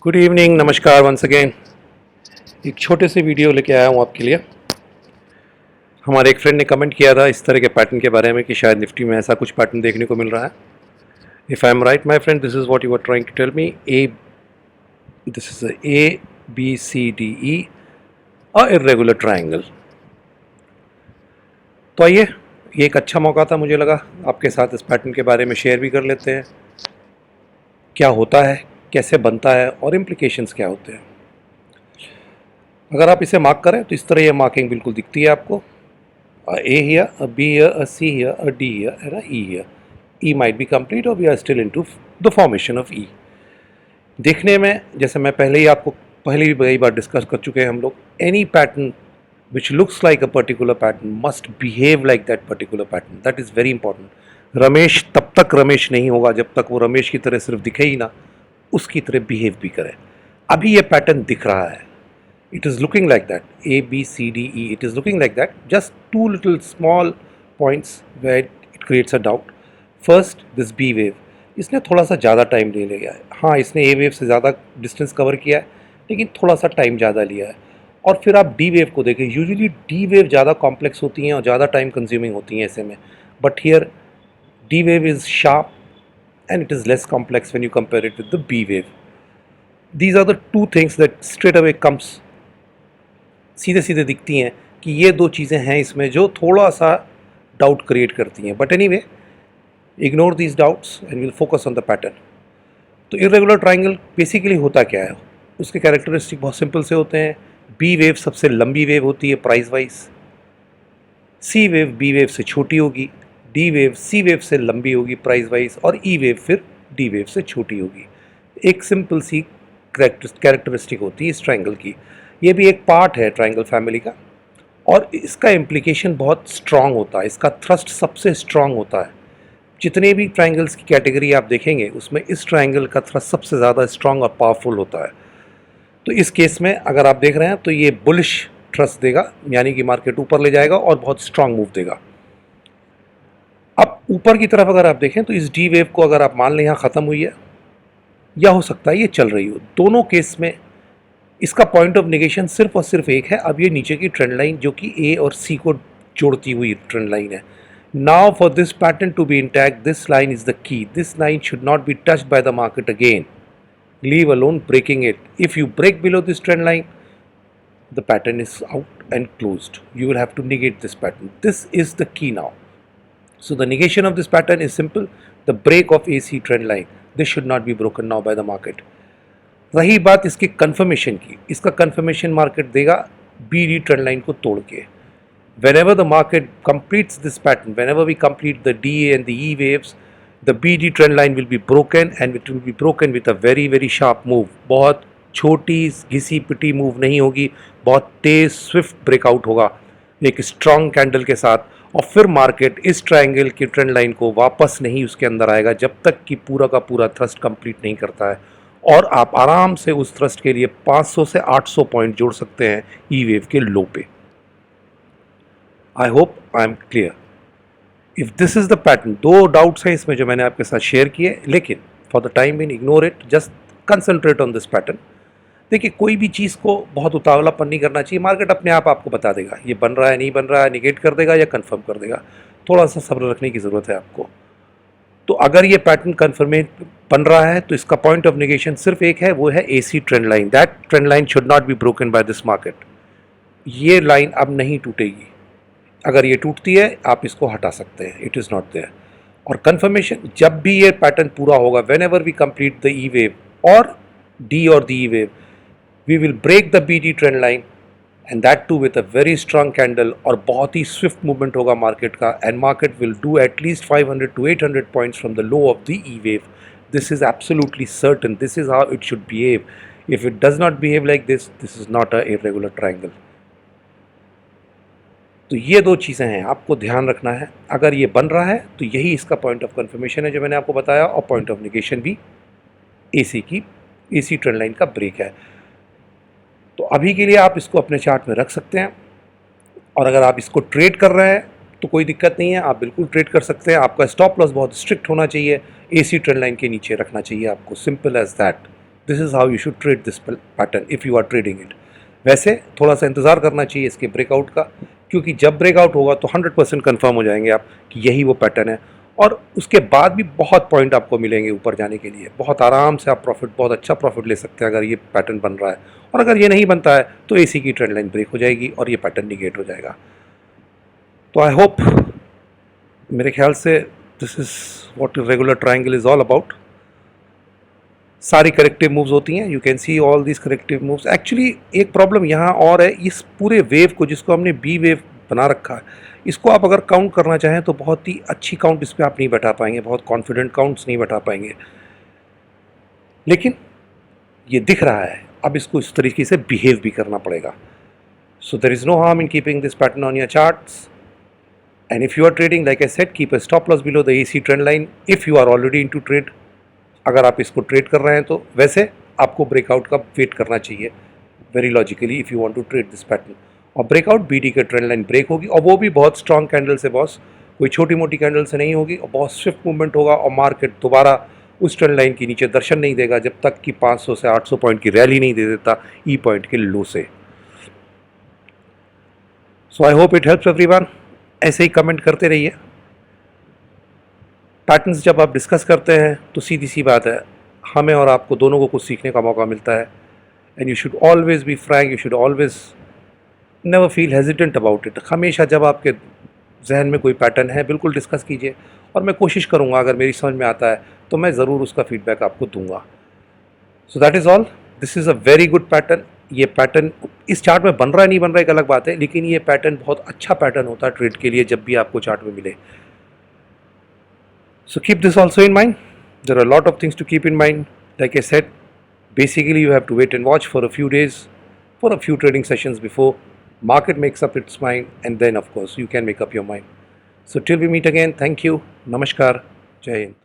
Good evening, नमस्कार once again. एक छोटे से वीडियो लेके आया हूँ आपके लिए। हमारे एक फ्रेंड ने कमेंट किया था इस तरह के पैटर्न के बारे में कि शायद निफ्टी में ऐसा कुछ पैटर्न देखने को मिल रहा है। If I am right my friend, this is what you are trying to tell me. This is A B C D E a irregular triangle. तो आइए, ये एक अच्छा मौका था, मुझे लगा आपके साथ इस पैटर्न के बारे में शेयर भी कर लेते हैं। क्या होता है, कैसे बनता है और इम्प्लीकेशंस क्या होते हैं। अगर आप इसे मार्क करें तो इस तरह ये मार्किंग बिल्कुल दिखती है आपको। A here, a B here, a C here, a D here, and a E here. E might be complete or we are still into the formation of E. देखने में, जैसे मैं पहले ही आपको पहले भी कई बार डिस्कस कर चुके हैं हम लोग, any pattern which looks like a particular pattern must behave like that particular pattern. That is very important. Ramesh तब तक रमेश नहीं होगा जब तक वो रमेश की तरह सिर्फ दिखे ही ना, उसकी तरह बिहेव भी करे। अभी ये पैटर्न दिख रहा है, it is looking like that, A, B, C, D, E, it is looking like that, just two little small points where it creates a doubt. First, this B wave, इसने थोड़ा सा ज़्यादा टाइम ले लिया है। हाँ, इसने A wave से ज़्यादा डिस्टेंस कवर किया है, लेकिन थोड़ा सा टाइम ज़्यादा लिया है। और फिर आप D wave को देखें, यूजुअली D wave ज़्यादा कॉम्प्लेक्स होती हैं और ज़्यादा टाइम कंज्यूमिंग होती हैं ऐसे में, but here D wave is sharp and it is less complex when you compare it with the B wave. These are the two things that straight away comes, सीधे सीधे दिखती हैं कि ये दो चीज़ें हैं इसमें जो थोड़ा सा डाउट क्रिएट करती हैं। But anyway, ignore these doubts and will focus on the pattern. तो इर्रेगुलर ट्राइंगल बेसिकली होता क्या है, उसके कैरेक्टरिस्टिक बहुत सिंपल से होते हैं। बी वेव सबसे लंबी वेव होती है प्राइस वाइज, सी वेव बी वेव से छोटी होगी, डी वेव सी वेव से लंबी होगी प्राइस वाइज, और ई वेव फिर डी वेव से छोटी होगी। एक सिंपल सी कैरेक्टरिस्टिक होती है इस ट्राइंगल की। ये भी एक पार्ट है ट्राइंगल फैमिली का, और इसका इम्प्लीकेशन बहुत स्ट्रांग होता है, इसका थ्रस्ट सबसे स्ट्रांग होता है। जितने भी ट्राइंगल्स की कैटेगरी आप देखेंगे उसमें इस ट्राइंगल का थ्रस्ट सबसे ज़्यादा स्ट्रांग और पावरफुल होता है। तो इस केस में अगर आप देख रहे हैं तो ये बुलिश थ्रस्ट देगा, यानी कि मार्केट ऊपर ले जाएगा और बहुत स्ट्रांग मूव देगा। अब ऊपर की तरफ अगर आप देखें तो इस डी वेव को अगर आप मान लें यहाँ ख़त्म हुई है, या हो सकता है ये चल रही हो, दोनों केस में इसका पॉइंट ऑफ नेगेशन सिर्फ और सिर्फ एक है। अब ये नीचे की ट्रेंड लाइन जो कि ए और सी को जोड़ती हुई ट्रेंड लाइन है। Now for this pattern to be intact, this line is the key. This line should not be touched by the market again, leave alone breaking it. If you break below this trend line, the pattern is out and closed. You will have to negate this pattern. This is the key now. So the negation of this pattern is simple, the break of AC trend line. This should not be broken now by the market. रही बात इसके confirmation की, इसका confirmation market देगा BD trend line को तोड़ के। Whenever the market completes this pattern, whenever we complete the DA and the E waves, the BD trend line will be broken, and it will be broken with a very very sharp move. बहुत छोटी घिसी पिटी move नहीं होगी, बहुत तेज Swift breakout होगा एक strong candle के साथ, और फिर मार्केट इस ट्रायंगल की ट्रेंड लाइन को वापस नहीं उसके अंदर आएगा जब तक कि पूरा का पूरा थ्रस्ट कंप्लीट नहीं करता है। और आप आराम से उस थ्रस्ट के लिए 500 से 800 पॉइंट जोड़ सकते हैं ई वेव के लो पे। I hope I am clear. If this is the pattern, दो डाउट्स हैं इसमें जो मैंने आपके साथ शेयर किए, लेकिन for the time being ignore it, just concentrate on this pattern. देखिए, कोई भी चीज़ को बहुत उतावलापन नहीं करना चाहिए, मार्केट अपने आप आपको बता देगा ये बन रहा है नहीं बन रहा है, निगेट कर देगा या कंफर्म कर देगा। थोड़ा सा सब्र रखने की ज़रूरत है आपको। तो अगर ये पैटर्न कन्फर्मेट बन रहा है तो इसका पॉइंट ऑफ नेगेशन सिर्फ एक है, वो है AC trend line. That trend line should not be broken by this market. ये लाइन अब नहीं टूटेगी, अगर ये टूटती है आप इसको हटा सकते हैं, इट इज़ नॉट देयर। और कन्फर्मेशन जब भी ये पैटर्न पूरा होगा, whenever we complete the E wave और डी और the E wave, we will break the BD trend line, and that too with a very strong candle, और बहुत ही swift movement होगा मार्केट का, and market will do at least 500 to 800 points from the low of the E wave. This is absolutely certain. This is how it should behave. If it does not behave like this, this is not a irregular triangle. तो ये दो चीज़ें हैं आपको ध्यान रखना है। अगर ये बन रहा है तो यही इसका पॉइंट ऑफ कन्फर्मेशन है जो मैंने आपको बताया, और पॉइंट ऑफ नेगेशन भी AC ट्रेंड लाइन का ब्रेक है। तो अभी के लिए आप इसको अपने चार्ट में रख सकते हैं, और अगर आप इसको ट्रेड कर रहे हैं तो कोई दिक्कत नहीं है, आप बिल्कुल ट्रेड कर सकते हैं। आपका स्टॉप लॉस बहुत स्ट्रिक्ट होना चाहिए, AC ट्रेंड लाइन के नीचे रखना चाहिए आपको, simple as that. This is how you should trade this pattern if you are trading it. वैसे थोड़ा सा इंतज़ार करना चाहिए इसके ब्रेकआउट का, क्योंकि जब ब्रेकआउट होगा तो 100% कन्फर्म हो जाएंगे आप कि यही वो पैटर्न है, और उसके बाद भी बहुत पॉइंट आपको मिलेंगे ऊपर जाने के लिए। बहुत आराम से आप प्रॉफिट, बहुत अच्छा प्रॉफिट ले सकते हैं अगर ये पैटर्न बन रहा है। और अगर ये नहीं बनता है तो एसी की ट्रेंड लाइन ब्रेक हो जाएगी और ये पैटर्न निगेट हो जाएगा। तो आई होप, मेरे ख्याल से this is what regular triangle is all about. सारी करेक्टिव मूव्स होती हैं, you can see all these corrective moves. Actually एक प्रॉब्लम यहाँ और है, इस पूरे वेव को जिसको हमने बी वेव बना रखा है, इसको आप अगर काउंट करना चाहें तो बहुत ही अच्छी काउंट इस पर आप नहीं बैठा पाएंगे, बहुत कॉन्फिडेंट काउंट्स नहीं बैठा पाएंगे। लेकिन ये दिख रहा है, अब इसको इस तरीके से बिहेव भी करना पड़ेगा। So there is no harm in keeping this pattern on your charts, and if you are trading, like I said, keep a stop loss below the AC trend line if you are already into trade. अगर आप इसको trade कर रहे हैं तो वैसे आपको breakout का वेट करना चाहिए, very logically, if you want to trade this pattern. और ब्रेकआउट बीडी के ट्रेंड लाइन ब्रेक होगी, और वो भी बहुत स्ट्रॉन्ग कैंडल से बॉस, कोई छोटी मोटी कैंडल से नहीं होगी, और बहुत स्विफ्ट मूवमेंट होगा, और मार्केट दोबारा उस ट्रेंड लाइन के नीचे दर्शन नहीं देगा जब तक कि 500 से 800 पॉइंट की रैली नहीं दे देता ई पॉइंट के लो से। So I hope it helps everyone. ऐसे ही कमेंट करते रहिए। पैटर्न्स जब आप डिस्कस करते हैं तो सीधी सी बात है, हमें और आपको दोनों को कुछ सीखने का मौका मिलता है। And you should always be frank, you should always never feel hesitant about it. हमेशा जब आपके जहन में कोई पैटर्न है, बिल्कुल डिस्कस कीजिए, और मैं कोशिश करूँगा अगर मेरी समझ में आता है तो मैं ज़रूर उसका फीडबैक आपको दूंगा। So that is all. This is a very good pattern. ये पैटर्न इस चार्ट में बन रहा है नहीं बन रहा है एक अलग बात है, लेकिन ये पैटर्न बहुत अच्छा पैटर्न होता है ट्रेड के लिए जब भी आपको चार्ट में मिले। So keep this also in mind. There are a lot of things to keep in mind. Like I said, basically you have to wait and watch for a few days, for a few trading sessions before market makes up its mind, and then of course you can make up your mind. So till we meet again, thank you. Namaskar. Jai Hind.